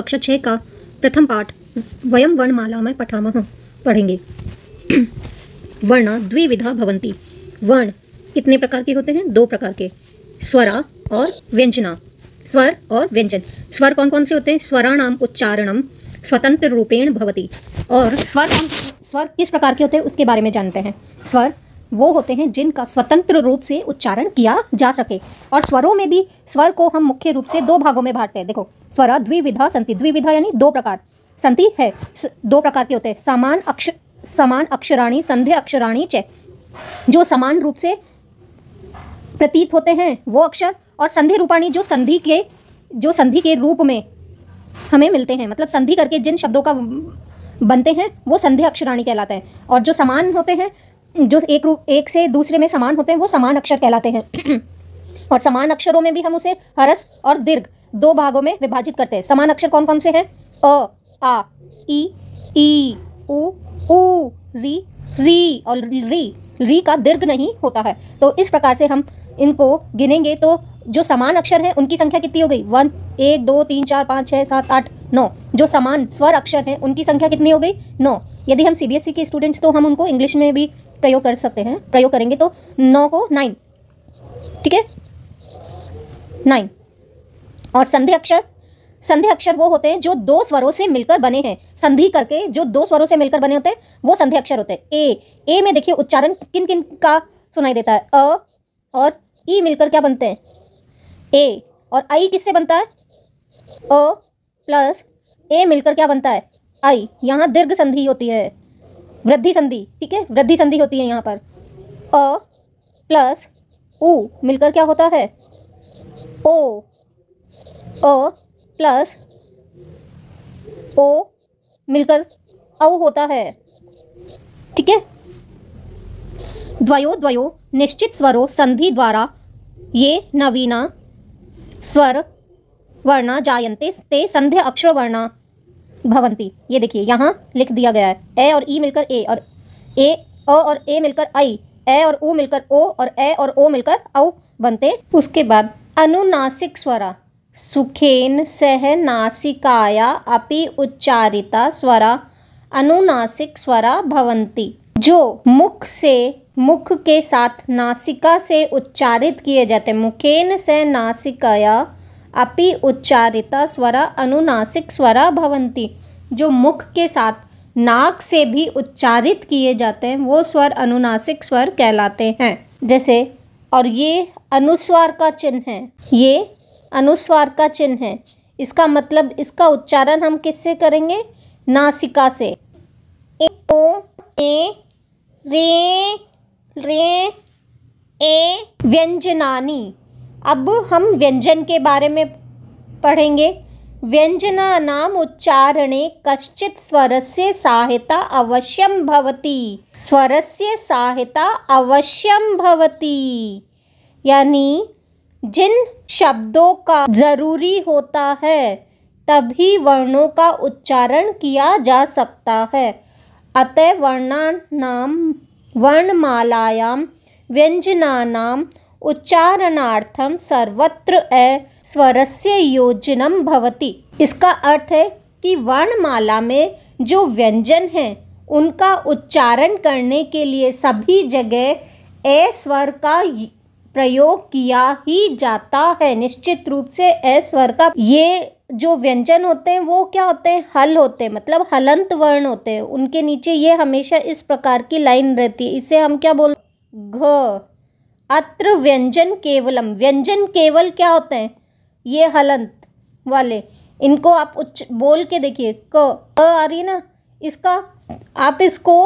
कक्षा 6 का प्रथम पाठ वयम वर्णमाला में पढ़ेंगे। वर्ण द्विविधा भवन्ति। वर्ण कितने प्रकार के होते हैं? 2 प्रकार के, स्वरा और व्यंजना। स्वर और व्यंजन। स्वर कौन कौन से होते हैं? स्वराणाम उच्चारणम स्वतंत्र रूपेण भवति। और स्वर किस प्रकार के होते हैं उसके बारे में जानते हैं। स्वर वो होते हैं जिनका स्वतंत्र रूप से उच्चारण किया जा सके। और स्वरों में भी स्वर को हम मुख्य रूप से 2 भागों में बांटते हैं। देखो, स्वरा द्विविधा संति। द्विविधा यानी 2 प्रकार। संति है 2 प्रकार के होते हैं, समान अक्षराणि संध्य अक्षराणि च। जो समान रूप से प्रतीत होते हैं वो अक्षर, और संधि रूपाणी जो संधि के रूप में हमें मिलते हैं, मतलब संधि करके जिन शब्दों का बनते हैं वो संध्या अक्षराणी कहलाते हैं। और जो समान होते हैं, जो एक से दूसरे में समान होते हैं, वो समान अक्षर कहलाते हैं। और समान अक्षरों में भी हम उसे हरस और दीर्घ 2 भागों में विभाजित करते हैं। समान अक्षर कौन कौन से हैं? अ, आ, ई, उ, री और री का दीर्घ नहीं होता है। तो इस प्रकार से हम इनको गिनेंगे तो जो समान अक्षर हैं उनकी संख्या कितनी हो गई? 1 2 3 4 5 6 7 8 9। जो समान स्वर अक्षर हैं उनकी संख्या कितनी हो गई? 9। यदि हम सीबीएसई के स्टूडेंट्स तो हम उनको इंग्लिश में भी प्रयोग कर सकते हैं। प्रयोग करेंगे तो 9 को 9, ठीक है, 9। और संधि अक्षर वो होते हैं जो 2 स्वरों से मिलकर बने हैं। संधि करके जो 2 स्वरों से मिलकर बने होते हैं वो संधि अक्षर होते हैं। ए में देखिए उच्चारण किन किन का सुनाई देता है? अ और ई मिलकर क्या बनते हैं? ए। और आई किससे बनता है? अ प्लस ए मिलकर क्या बनता है? आई। यहाँ दीर्घ संधि होती है, वृद्धि संधि, ठीक है, वृद्धि संधि होती है यहाँ पर। अ प्लस उ मिलकर क्या होता है? ओ। अ प्लस ओ मिलकर औ होता है, ठीक है। द्वयो निश्चित स्वरों संधि द्वारा ये नवीना स्वर वर्णा जायन्ते ते संध्य अक्षर वर्णा भवन्ति। ये देखिए यहाँ लिख दिया गया है, ए और ई मिलकर ए, और ए अ और ए मिलकर आई, ए और उ मिलकर ओ, और ए और ओ मिलकर औ बनते। उसके बाद अनुनासिक स्वरा सुखेन सह नासिकाया अपि उच्चारिता स्वरा अनुनासिक स्वरा भवन्ति। जो मुख के साथ नासिका से उच्चारित किए जाते हैं। मुखेन सह नासिकाया अपि उच्चारिता स्वरा अनुनासिक स्वरा भवन्ति। जो मुख के साथ नाक से भी उच्चारित किए जाते हैं वो स्वर अनुनासिक स्वर कहलाते हैं। जैसे, और ये अनुस्वार का चिन्ह है, ये अनुस्वार का चिन्ह है। इसका मतलब इसका उच्चारण हम किससे करेंगे? नासिका से। ए, ओ, ए, रे, ए व्यंजनानि। अब हम व्यंजन के बारे में पढ़ेंगे। व्यंजनानाम उच्चारणे कश्चित् स्वरस्य सहायता अवश्यम भवति। स्वरस्य सहायता अवश्यम भवति यानी जिन शब्दों का जरूरी होता है तभी वर्णों का उच्चारण किया जा सकता है। अतः वर्णमालायां व्यंजनानां उच्चारणार्थम सर्वत्र स्वरस्य योजनम भवति। इसका अर्थ है कि वर्णमाला में जो व्यंजन हैं उनका उच्चारण करने के लिए सभी जगह ए स्वर का प्रयोग किया ही जाता है। निश्चित रूप से ए स्वर का। ये जो व्यंजन होते हैं वो क्या होते हैं? हल होते हैं, मतलब हलंत वर्ण होते हैं। उनके नीचे ये हमेशा इस प्रकार की लाइन रहती है। इसे हम क्या बोलते हैं? घ। अत्र व्यंजन केवलम। व्यंजन केवल क्या होते हैं? ये हलंत वाले। इनको आप बोल के देखिए, क आ रही है ना, इसका आप इसको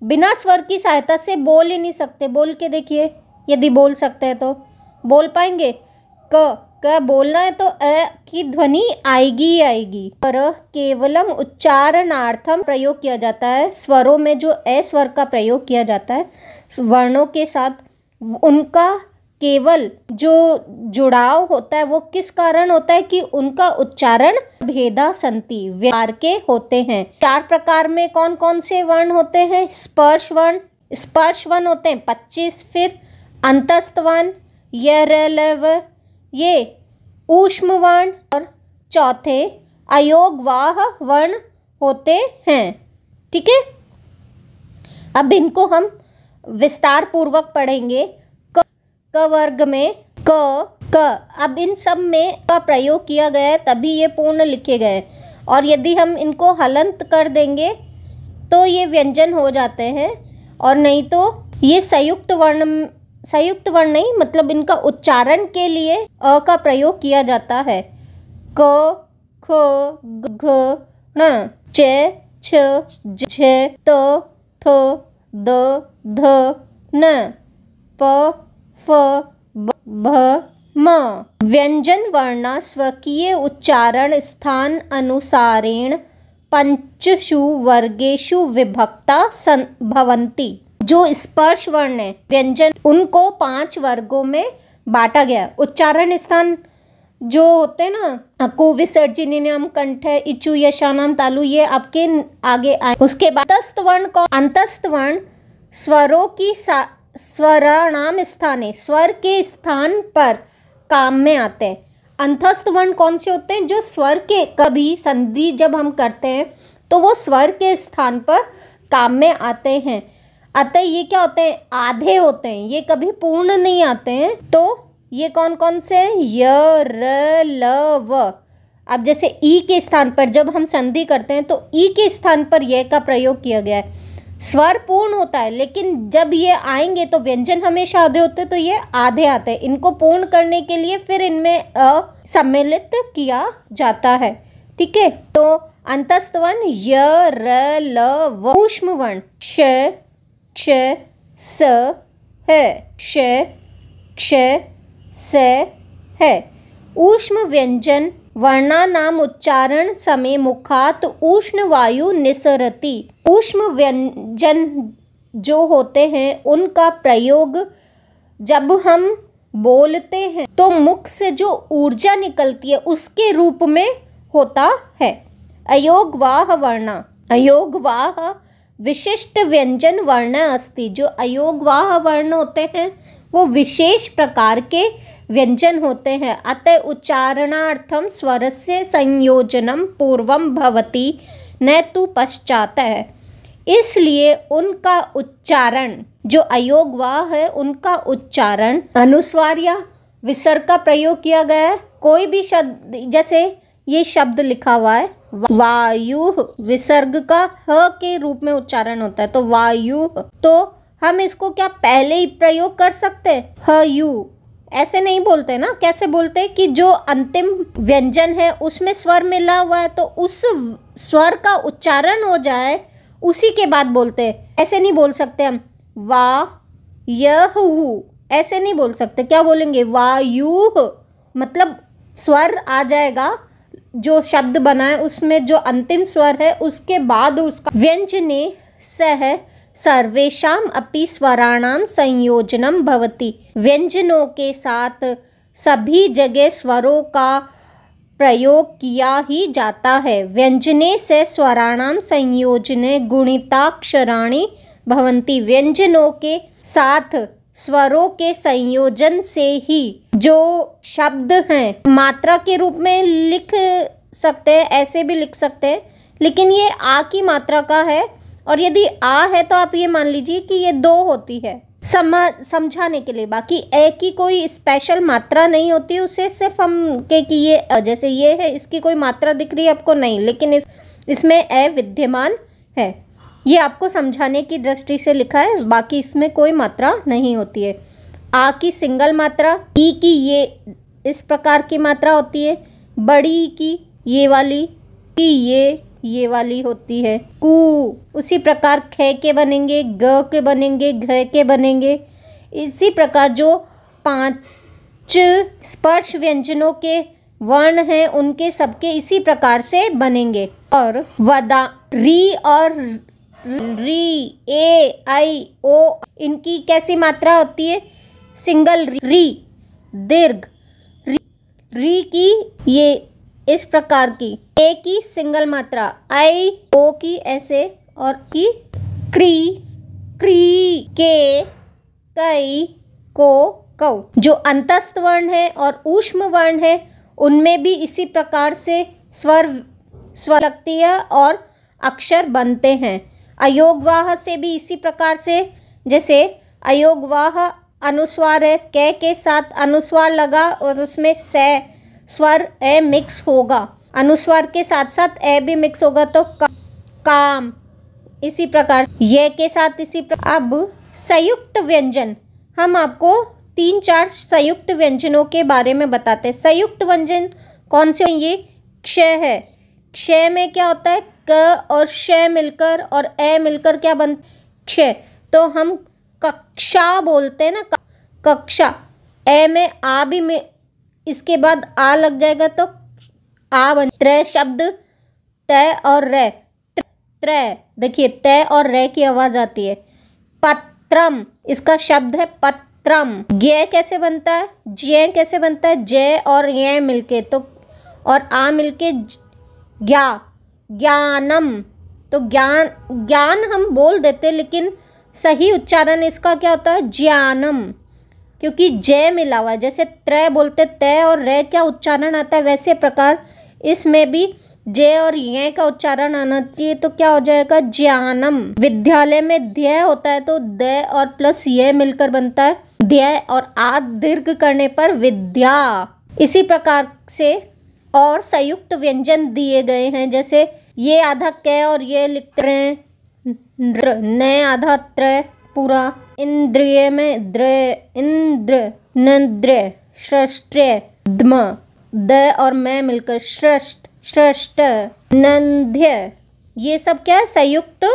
बिना स्वर की सहायता से बोल ही नहीं सकते। बोल के देखिए, यदि बोल सकते हैं तो बोल पाएंगे? क बोलना है तो अ की ध्वनि आएगी। पर केवलम उच्चारणार्थम प्रयोग किया जाता है। स्वरों में जो ए स्वर का प्रयोग किया जाता है वर्णों के साथ, उनका केवल जो जुड़ाव होता है वो किस कारण होता है? कि उनका उच्चारण भेदा संति व्यवहार के होते हैं। 4 प्रकार में कौन कौन से वर्ण होते हैं? स्पर्श वर्ण होते हैं 25। फिर अंतस्थ वर्ण, यरलव, ये ऊष्म वर्ण, और चौथे अयोगवाह वर्ण होते हैं। ठीक है, अब इनको हम विस्तार पूर्वक पढ़ेंगे। क वर्ग में क अब इन सब में का प्रयोग किया गया है, तभी ये पूर्ण लिखे गए हैं। और यदि हम इनको हलंत कर देंगे तो ये व्यंजन हो जाते हैं, और नहीं तो ये संयुक्त वर्ण नहीं, मतलब इनका उच्चारण के लिए अ का प्रयोग किया जाता है। क ख घ न च छ झ त थ द ध न प फ भ म। व्यंजन वर्णा स्वकीय उच्चारण स्थान अनुसारेण पंचषु वर्गेषु विभक्ता भवन्ति। जो स्पर्श वर्ण है व्यंजन, उनको 5 वर्गों में बांटा गया। उच्चारण स्थान जो होते हैं ना, अकु विसर्जनीयम कंठ इचु यशानाम तालु, ये आपके आगे आए। उसके बाद अंतस्थ वर्ण कौन? अंतस्थ वर्ण स्वरों की स्वराणाम स्थाने, स्वर के स्थान पर काम में आते हैं। अंतस्थ वर्ण कौन से होते हैं? जो स्वर के, कभी संधि जब हम करते हैं तो वो स्वर के स्थान पर काम में आते हैं। अतः ये क्या होते हैं? आधे होते हैं, ये कभी पूर्ण नहीं आते हैं। तो ये कौन कौन से? य र ल व। अब जैसे ई के स्थान पर जब हम संधि करते हैं तो ई के स्थान पर यह का प्रयोग किया गया है। स्वर पूर्ण होता है, लेकिन जब ये आएंगे तो व्यंजन हमेशा आधे होते हैं, तो ये आधे आते हैं। इनको पूर्ण करने के लिए फिर इनमें अ सम्मिलित किया जाता है। ठीक है, तो अंतस्थ वर्ण य र ल व। ऊष्म वर्ण श क्ष स है, श क्ष स है। ऊष्म व्यंजन वर्णानाम उच्चारण समय मुखात उष्ण वायु निसरति। ऊष्म व्यंजन जो होते हैं उनका प्रयोग जब हम बोलते हैं तो मुख से जो ऊर्जा निकलती है उसके रूप में होता है। अयोगवाह वर्णा, अयोगवाह विशिष्ट व्यंजन वर्ण अस्ति। जो अयोगवाह वर्ण होते हैं वो विशेष प्रकार के व्यंजन होते हैं। अतः उच्चारणार्थम स्वरस्य संयोजनम पूर्वम भवति न तु पश्चात है। इसलिए उनका उच्चारण, जो अयोगवाह है उनका उच्चारण अनुस्वार या विसर्ग का प्रयोग किया गया है। कोई भी शब्द, जैसे ये शब्द लिखा हुआ है वायु, विसर्ग का ह के रूप में उच्चारण होता है, तो वायु, तो हम इसको क्या पहले ही प्रयोग कर सकते हैं? ह यू ऐसे नहीं बोलते ना। कैसे बोलते हैं कि जो अंतिम व्यंजन है उसमें स्वर मिला हुआ है तो उस स्वर का उच्चारण हो जाए, उसी के बाद बोलते हैं। ऐसे नहीं बोल सकते हम वा यह, ऐसे नहीं बोल सकते। क्या बोलेंगे? वायु, मतलब स्वर आ जाएगा, जो शब्द बना है उसमें जो अंतिम स्वर है उसके बाद उसका व्यंजने सह सर्वेषाम अपि स्वराणाम संयोजनम भवति। व्यंजनों के साथ सभी जगह स्वरों का प्रयोग किया ही जाता है। व्यंजने से स्वराणाम संयोजने गुणिताक्षराणि भवन्ति। व्यंजनों के साथ स्वरों के संयोजन से ही जो शब्द हैं मात्रा के रूप में लिख सकते हैं, ऐसे भी लिख सकते हैं, लेकिन ये आ की मात्रा का है। और यदि आ है तो आप ये मान लीजिए कि ये 2 होती है समझाने के लिए। बाकी ए की कोई स्पेशल मात्रा नहीं होती, उसे सिर्फ हम के कि ये जैसे ये है, इसकी कोई मात्रा दिख रही है आपको? नहीं, लेकिन इसमें ए विद्यमान है। ये आपको समझाने की दृष्टि से लिखा है, बाकी इसमें कोई मात्रा नहीं होती है। आ की सिंगल मात्रा, ई की ये इस प्रकार की मात्रा होती है, बड़ी की ये वाली, की ये वाली होती है। कू उसी प्रकार ख के बनेंगे, ग के बनेंगे, घ के बनेंगे। इसी प्रकार जो 5 स्पर्श व्यंजनों के वर्ण हैं उनके सबके इसी प्रकार से बनेंगे। और वदा, री और री, ए, आई, ओ, इनकी कैसी मात्रा होती है? सिंगल री। दीर्घ री की ये इस प्रकार की, ए की सिंगल मात्रा, आई, ओ की ऐसे, और की क्री, के, कई, को, कौ। जो अंतस्थ वर्ण है और ऊष्म वर्ण है उनमें भी इसी प्रकार से स्वर स्वर लगती है और अक्षर बनते हैं। अयोगवाह से भी इसी प्रकार से, जैसे अयोगवाह अनुस्वार है, क के साथ अनुस्वार लगा और उसमें से स्वर ए मिक्स होगा, अनुस्वार के साथ साथ ए भी मिक्स होगा तो काम। इसी प्रकार ये के साथ इसी प्रकार। अब संयुक्त व्यंजन, हम आपको 3-4 संयुक्त व्यंजनों के बारे में बताते हैं। संयुक्त व्यंजन कौन से? ये क्षय है। क्षय में क्या होता है? क और श मिलकर और ए मिलकर क्या बन? क्षय। तो हम कक्षा बोलते हैं ना, कक्षा। ए में आ भी में इसके बाद आ लग जाएगा तो आ बन। त्रय शब्द तय और रे, त्रय, देखिए तय और रे की आवाज आती है। पत्रम, इसका शब्द है पत्रम। ज्ञ कैसे बनता है? ज्ञ कैसे बनता है? जय और ये मिलके तो, और आ मिलके ज्ञा, ज्ञानम। तो ज्ञान, ज्ञान हम बोल देते लेकिन सही उच्चारण इसका क्या होता है? ज्ञानम, क्योंकि जय मिला हुआ है। जैसे त्रय बोलते तय और रे क्या उच्चारण आता है, वैसे प्रकार इसमें भी जे और ये का उच्चारण आना चाहिए, तो क्या हो जाएगा? ज्ञानम। विद्यालय में ध्य होता है तो द और प्लस ये मिलकर बनता है ध्य, और आ दीर्घ करने पर विद्या। इसी प्रकार से और संयुक्त व्यंजन दिए गए हैं, जैसे ये आधा क और ये लिखते हैं न, आधा त्र पूरा। इंद्रिय में द्र, इंद्र, नंद्र, श्रेष्ठ, द्म, द और मैं मिलकर श्रेष्ठ, श्रेष्ठ, नंद्य। ये सब क्या है? संयुक्त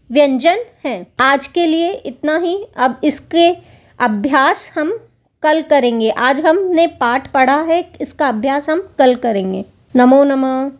व्यंजन हैं। आज के लिए इतना ही। अब इसके अभ्यास हम कल करेंगे। आज हमने पाठ पढ़ा है, इसका अभ्यास हम कल करेंगे। नमो नमः।